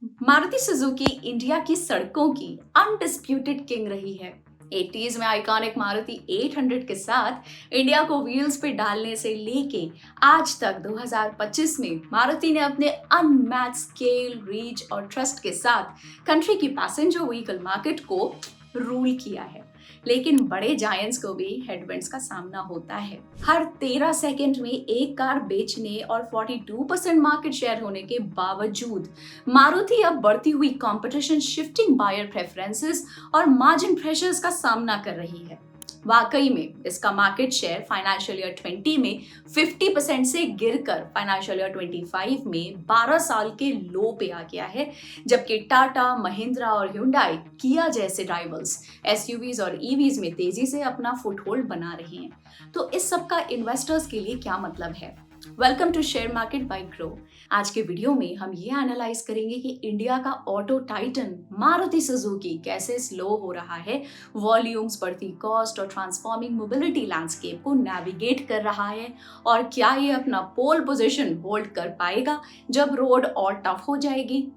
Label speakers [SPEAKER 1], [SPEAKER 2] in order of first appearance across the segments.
[SPEAKER 1] Maruti Suzuki India की सड़कों की अनडिस्प्यूटेड किंग रही है। 80s में आइकॉनिक मारुति 800 के साथ इंडिया को व्हील्स पे डालने से लेके आज तक 2025 में मारुति ने अपने अनमैच्ड स्केल, रीच और ट्रस्ट के साथ कंट्री की पैसेंजर व्हीकल मार्केट को रूल किया है। लेकिन बड़े जायंट्स को भी हेडविंड्स का सामना होता है। हर 13 सेकंड में एक कार बेचने और 42% मार्केट शेयर होने के बावजूद मारुति अब बढ़ती हुई कंपटीशन, शिफ्टिंग बायर प्रेफरेंसेस और मार्जिन प्रेशर्स का सामना कर रही है। वाकई में इसका मार्केट शेयर फाइनेंशियल ईयर 20 में 50% से गिरकर फाइनेंशियल ईयर 25 में 12 साल के लो पे आ गया है, जबकि टाटा, महिंद्रा और ह्युंडई, किया जैसे राइवल्स एसयूवीज और ईवीज में तेजी से अपना फुटहोल्ड बना रहे हैं। तो इस सब का इन्वेस्टर्स के लिए क्या मतलब है? Welcome to share market by Groww. आज के वीडियो में हम ये एनालाइज करेंगे कि इंडिया का ऑटो टाइटन मारुति सुजुकी कैसे स्लो हो रहा है, वॉल्यूम्स, बढ़ती कॉस्ट और ट्रांसफॉर्मिंग मोबिलिटी लैंडस्केप को नेविगेट कर रहा है, और क्या ये अपना पोल पोजीशन होल्ड कर पाएगा जब रोड और टफ हो जाएगी।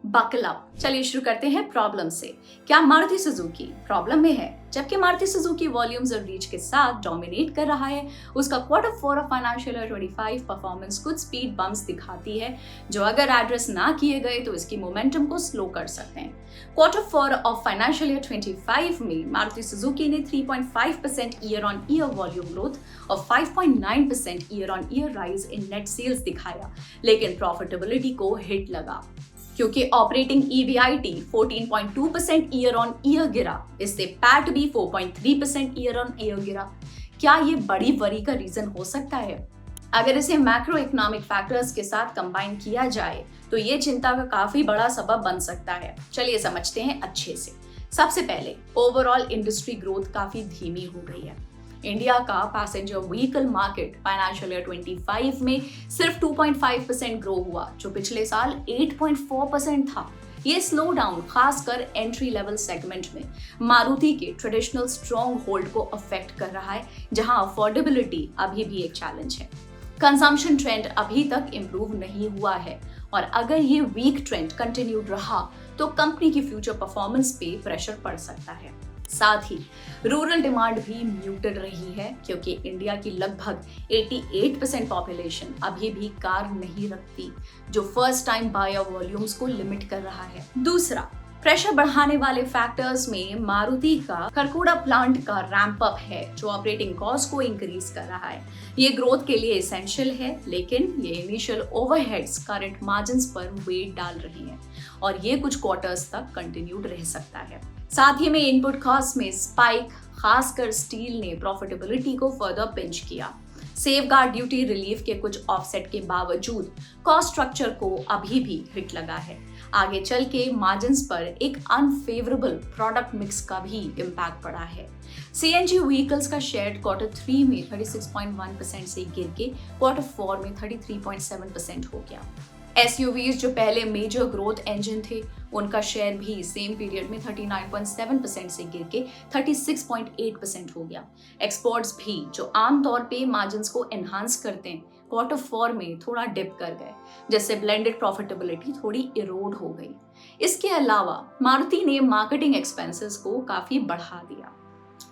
[SPEAKER 1] Buckle up. चलिए शुरू करते हैं प्रॉब्लम से। क्या मारुति सुजुकी प्रॉब्लम में है? जबकि मारुति सुजुकी वॉल्यूम्स और रीच के साथ डोमिनेट कर रहा है, उसका Q4 of financial year 25 performance कुछ स्पीड बम्प्स दिखाती है, जो अगर एड्रेस ना किए गए तो इसकी मोमेंटम को स्लो कर सकते हैं। Q4 ऑफ फाइनेंशियल ईयर 25 में मारुति सुजुकी ने 3.5% year on year volume growth और 5.9% year on year rise in net sales दिखाया, लेकिन प्रॉफिटेबिलिटी को हिट लगा क्योंकि operating EBIT 14.2% year on year गिरा, इससे पैट भी 4.3% ईयर ऑन ईयर गिरा। क्या ये बड़ी वरी का रीजन हो सकता है? अगर इसे मैक्रो इकोनॉमिक फैक्टर्स के साथ कंबाइन किया जाए तो ये चिंता का काफी बड़ा सबब बन सकता है। चलिए समझते हैं अच्छे से। सबसे पहले, ओवरऑल इंडस्ट्री ग्रोथ काफी धीमी हो गई है। इंडिया का passenger vehicle market financial year 25 में सिर्फ 2.5% ग्रो हुआ, जो पिछले साल 8.4% था। ये स्लो डाउन खासकर एंट्री लेवल सेगमेंट में मारुति के ट्रेडिशनल स्ट्रॉन्ग होल्ड को अफेक्ट कर रहा है, जहां अफोर्डेबिलिटी अभी भी एक चैलेंज है। कंजम्पशन ट्रेंड अभी तक इम्प्रूव नहीं हुआ है, और अगर ये वीक ट्रेंड कंटिन्यूड रहा तो कंपनी की फ्यूचर परफॉर्मेंस पे प्रेशर पड़ सकता है। साथ ही रूरल डिमांड भी म्यूटेड रही है, क्योंकि इंडिया की लगभग 88% पॉपुलेशन अभी भी कार नहीं रखती, जो फर्स्ट टाइम बायर वॉल्यूम्स को लिमिट कर रहा है। दूसरा, प्रेशर बढ़ाने वाले फैक्टर्स में मारुति का खरखोड़ा प्लांट का रैंप अप है, जो ऑपरेटिंग कॉस्ट को इंक्रीज कर रहा है। ये ग्रोथ के लिए एसेंशियल है, लेकिन ये इनिशियल ओवरहेड्स करंट मार्जिन्स पर वेट डाल रहे हैं, और ये कुछ क्वार्टर्स तक कंटिन्यूड रह सकता है। साथ ही में इनपुट कॉस्ट में स्पाइक, खासकर स्टील ने प्रॉफिटेबिलिटी को फर्दर पिंच किया। सेफगार्ड ड्यूटी रिलीफ के कुछ ऑफसेट के बावजूद कॉस्ट स्ट्रक्चर को अभी भी हिट लगा है। आगे चल के मार्जिन्स पर एक अनफेवरेबल प्रोडक्ट मिक्स का भी इम्पैक्ट पड़ा है। CNG व्हीकल्स का शेयर Q3 में 36.1% से गिर के Q4 में 33.7% हो गया। SUVs जो पहले मेजर ग्रोथ इंजन थे, उनका शेयर भी सेम पीरियड में 39.7% से गिर के 36.8% हो गया। एक्सपोर्ट्स भी जो आमतौर पे मार्जिन्स को एनहांस करते हैं, Q4 में थोड़ा डिप कर गए, जिससे ब्लेंडेड प्रॉफिटेबिलिटी थोड़ी इरोड हो गई। इसके अलावा मारुति ने मार्केटिंग एक्सपेंसेस को काफी बढ़ा दिया।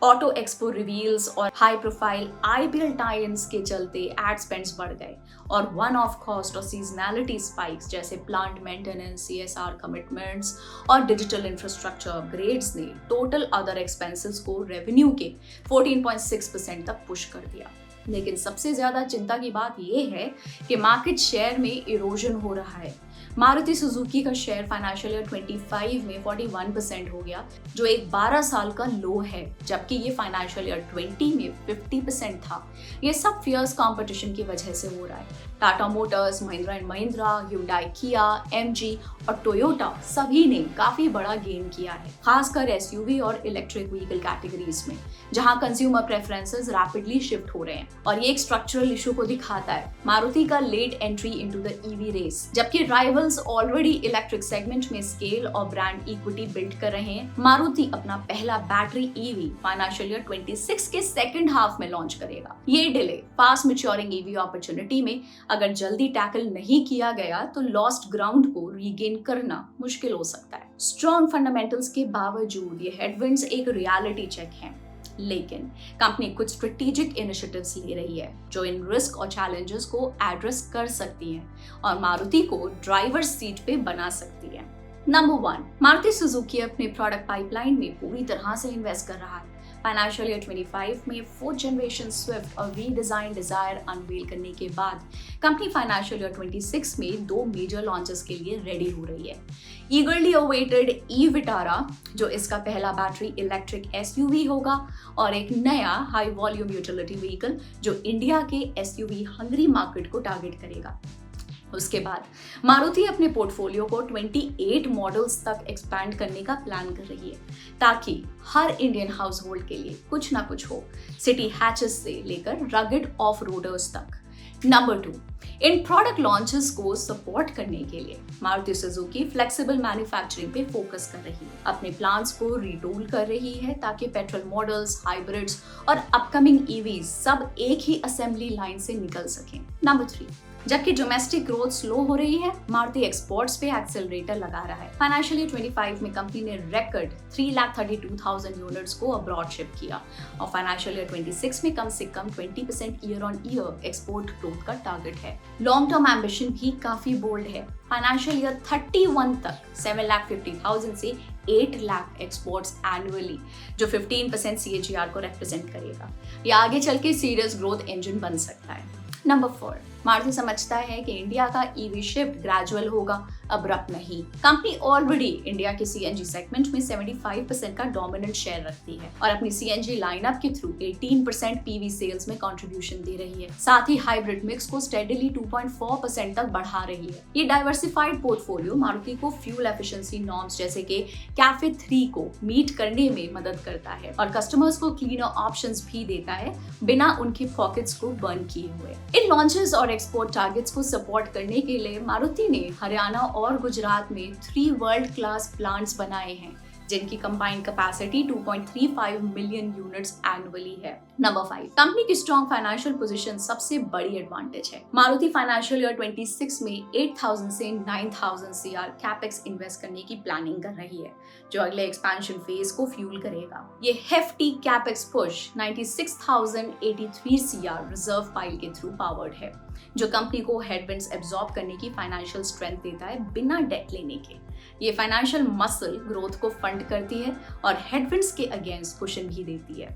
[SPEAKER 1] ऑटो एक्सपो रिवील्स और हाई प्रोफाइल IPL टाई-इन्स के चलते एड स्पेंड्स बढ़ गए, और वन ऑफ कॉस्ट और सीजनैलिटी स्पाइक्स जैसे प्लांट मेंटेनेंस, CSR कमिटमेंट्स और डिजिटल इंफ्रास्ट्रक्चर अपग्रेड्स ने टोटल अदर एक्सपेंसेस को रेवेन्यू के 14.6% तक पुश कर दिया। लेकिन सबसे ज्यादा चिंता की बात यह है कि मार्केट शेयर में इरोजन हो रहा है। मारुति सुजुकी का शेयर फाइनेंशियल ईयर 25 में 41% हो गया, जो एक 12 साल का लो है, जबकि ये फाइनेंशियल ईयर 20 में 50% था। ये सब फियर्स कंपटीशन की वजह से हो रहा है। Tata Motors, Mahindra and Mahindra, Hyundai, किया, MG और टोयोटा सभी ने काफी बड़ा गेन किया है, खासकर SUV और इलेक्ट्रिक व्हीकल कैटेगरीज में, जहां कंज्यूमर प्रेफरेंसेस रैपिडली शिफ्ट हो रहे हैं। और ये एक स्ट्रक्चरल इशू को दिखाता है, मारुति का late entry into the EV race. जबकि राइवल्स ऑलरेडी इलेक्ट्रिक सेगमेंट में स्केल और ब्रांड इक्विटी बिल्ड कर रहे हैं, मारुति अपना पहला बैटरी ईवी फाइनेंशियल ईयर 26 के सेकंड हाफ में लॉन्च करेगा। ये delay fast maturing EV opportunity में अगर जल्दी टैकल नहीं किया गया तो लॉस्ट ग्राउंड को रीगेन करना मुश्किल हो सकता है। स्ट्रॉन्ग फंडामेंटल्स के बावजूद ये हेडविंड्स एक रियलिटी चेक है, लेकिन कंपनी कुछ स्ट्रेटेजिक इनिशिएटिव्स ले रही है जो इन रिस्क और चैलेंजेस को एड्रेस कर सकती हैं और मारुति को ड्राइवर सीट पे बना सकती है। नंबर 1, मारुति सुजुकी अपने प्रोडक्ट पाइपलाइन में पूरी तरह से इन्वेस्ट कर रहा है। फाइनेंशियल ईयर 25 में 4th जनरेशन स्विफ्ट और रीडिजाइन डिजायर अनवील करने के बाद कंपनी फाइनेंशियल ईयर 26 में 2 मेजर लॉन्चेस के लिए रेडी हो रही है। ईगरली अवेटेड ई विटारा, जो इसका पहला बैटरी इलेक्ट्रिक एसयूवी होगा, और एक नया हाई वॉल्यूम यूटिलिटी व्हीकल जो इंडिया के एसयूवी हंगरी मार्केट को टारगेट करेगा। उसके बाद मारुति अपने पोर्टफोलियो को 28 मॉडल्स तक एक्सपैंड करने का प्लान कर रही है ताकि हर इंडियन हाउस होल्ड के लिए कुछ ना कुछ हो, सिटी हैचेस से लेकर रगड ऑफ रोडर्स तक। नंबर 2, इन प्रोडक्ट लॉन्चेस को सपोर्ट करने के लिए मारुति सुजुकी फ्लेक्सिबल मैन्युफैक्चरिंग पे फोकस कर रही है। अपने प्लान्स को रीटूल कर रही है ताकि पेट्रोल मॉडल्स, हाइब्रिड्स और अपकमिंग ईवीज सब एक ही असेंबली लाइन से निकल सकें। नंबर 3, जबकि डोमेस्टिक ग्रोथ स्लो हो रही है, मारुति एक्सपोर्ट्स पे एक्सेलरेटर लगा रहा है। फाइनेंशियल ईयर 25 में कंपनी ने रिकॉर्ड 3,32,000 यूनिट्स को अब्रॉड शिप किया और फाइनेंशियल ईयर 26 में कम से कम 20% year on year export growth का टारगेट है। लॉन्ग टर्म एम्बिशन भी काफी बोल्ड है। फाइनेंशियल ईयर 31 तक 7,50,000 से 8 लाख एक्सपोर्ट्स एनुअली, जो 15% CAGR को रिप्रेजेंट करेगा। यह आगे चल के सीरियस ग्रोथ इंजन बन सकता है। नंबर 4, मारुति समझता है कि इंडिया का ईवी शिफ्ट ग्रेजुअल होगा, अब्रप्ट नहीं। कंपनी ऑलरेडी इंडिया के सीएनजी सेगमेंट में 75% का डोमिनेंट शेयर रखती है और अपनी सीएनजी लाइनअप के थ्रू 18% पीवी सेल्स में कंट्रीब्यूशन दे रही है। साथ ही हाइब्रिड मिक्स को स्टेडीली 2.4% तक बढ़ा रही है। ये डाइवर्सिफाइड पोर्टफोलियो मारुति को फ्यूल एफिशिएंसी नॉर्म्स जैसे कि कैफे 3 को मीट करने में मदद करता है और कस्टमर्स को क्लीनर ऑप्शंस भी देता है बिना उनके पॉकेट्स को बर्न किए हुए। इन लॉन्चेस और एक्सपोर्ट टारगेट्स को सपोर्ट करने के लिए मारुति ने हरियाणा और गुजरात में 3 वर्ल्ड क्लास प्लांट्स बनाए हैं जिनकी combined capacity 2.35 million units annually है। नंबर 5, कंपनी की स्ट्रॉन्ग फाइनेंशियल पोजीशन सबसे बड़ी एडवांटेज है। मारुति फाइनेंशियल ईयर 26 में 8,000 से 9,000 CR कैपेक्स इन्वेस्ट करने की प्लानिंग कर रही है जो अगले एक्सपेंशन फेज को फ्यूल करेगा। ये hefty capex push 96,083 CR reserve pile के थ्रू पावर्ड है जो कंपनी को हेडविंड्स एब्जॉर्ब करने की फाइनेंशियल स्ट्रेंथ देता है बिना डेट लेने के। ये फाइनेंशियल मसल ग्रोथ को फंड करती है और हेडविंड्स के अगेंस्ट कुशन भी देती है।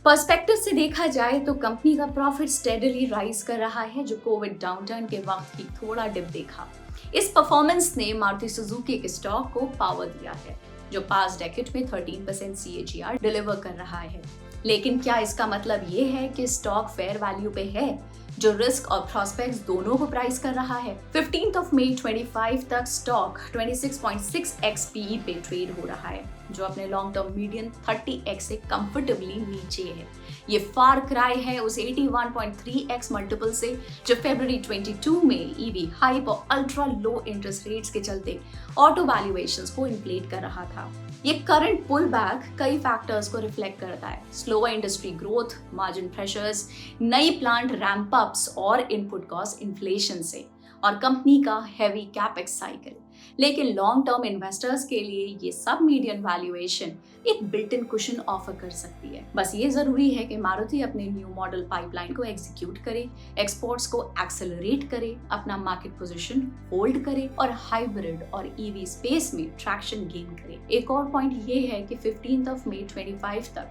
[SPEAKER 1] पर्सपेक्टिव से देखा जाए तो कंपनी का प्रॉफिट स्टेडली राइज कर रहा है जो कोविड डाउनटर्न के वक्त की थोड़ा डिप देखा। इस परफॉर्मेंस ने मारुति सुजुकी के स्टॉक को पावर दिया है जो पास्ट डेकेड में 13% CAGR डिलीवर कर रहा है। लेकिन क्या इसका मतलब ये है कि स्टॉक फेयर वैल्यू पे है जो रिस्क और प्रॉस्पेक्ट्स दोनों को प्राइस कर रहा है? 15 मई 25 तक स्टॉक 26.6x PE पे ट्रेड हो रहा है जो अपने लॉन्ग टर्म मीडियन 30x से कंफर्टेबली नीचे है। ये फार क्राई है उस 81.3x मल्टीपल से जो फरवरी 22 में ईवी हाइप और अल्ट्रा लो इंटरेस्ट रेट्स के चलते ऑटो वैल्यूएशंस को इन्फ्लेट कर रहा था। ये करंट पुल बैक कई फैक्टर्स को रिफ्लेक्ट करता है, slower industry growth, margin pressures, नई प्लांट रैंप अप्स और इनपुट कॉस्ट इन्फ्लेशन से, और कंपनी का हैवी कैपेक्स साइकिल। लेकिन लॉन्ग टर्म इन्वेस्टर्स के लिए ये सब मीडियन वैल्यूएशन एक बिल्ट इन कुशन ऑफर कर सकती है। बस ये जरूरी है कि मारुति अपने न्यू मॉडल पाइपलाइन को एग्जीक्यूट करे, एक्सपोर्ट्स को एक्सेलरेट करे, अपना मार्केट पोजीशन होल्ड करे और हाइब्रिड और ईवी स्पेस में ट्रैक्शन गेन करे। एक और पॉइंट ये है कि 15 मई 25 तक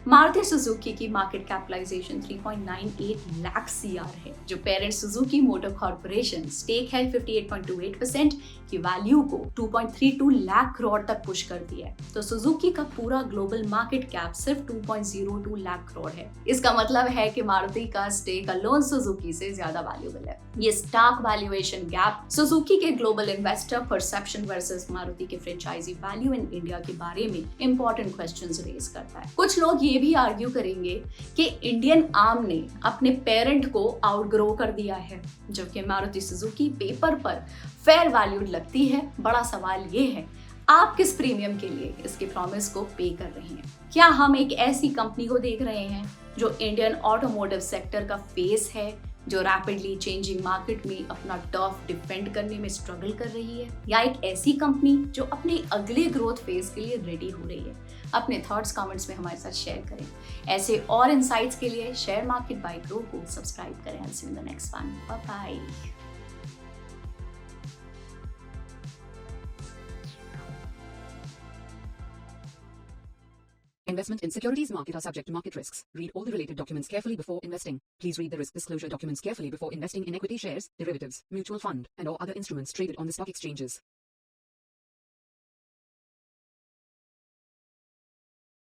[SPEAKER 1] मारुति सुजुकी की मार्केट कैपिटलाइजेशन 3.98 लाख CR है जो parent Suzuki motor corporation stake है 58.28% की वैल्यू वैल्यू को 2.32 लाख करोड़ तक पुश कर दिया है। तो सुजुकी का पूरा ग्लोबल मार्केट कैप सिर्फ 2.02 लाख करोड़ है। इसका मतलब है कि मारुति का स्टेक अलोन सुजुकी से ज्यादा वैल्यूएबल है। ये स्टॉक वैल्यूएशन गैप सुजुकी के global investor perception versus Maruti के फ्रेंचाइजी वैल्यू इन इंडिया के बारे में इंपॉर्टेंट क्वेश्चंस रेज करता है। कुछ लोग ये भी आर्ग्यू करेंगे कि इंडियन आर्म ने अपने पेरेंट को आउटग्रो कर दिया है, जबकि मारुति सुजुकी पेपर पर फेयर वैल्यूड लगती है। बड़ा सवाल ये है, आप किस प्रीमियम के लिए इसके प्रॉमिस को पे कर रहे हैं? क्या हम एक ऐसी कंपनी को देख रहे हैं जो इंडियन ऑटोमोटिव सेक्टर का फेस है, जो रैपिडली चेंजिंग मार्केट में अपना टर्फ डिफेंड करने में स्ट्रगल कर रही है, या एक ऐसी कंपनी जो अपने अगले ग्रोथ फेज के लिए रेडी हो रही है? अपने थॉट्स कमेंट्स में हमारे साथ शेयर करें। ऐसे और इनसाइट्स के लिए शेयर मार्केट बाय ग्रो को सब्सक्राइब करें। I'll see you in the next one. Bye bye.
[SPEAKER 2] Investment in securities market are subject to market risks. Read all the related documents carefully before investing. Please read the risk disclosure documents carefully before investing in equity shares, derivatives, mutual fund, and/or other instruments traded on the stock exchanges.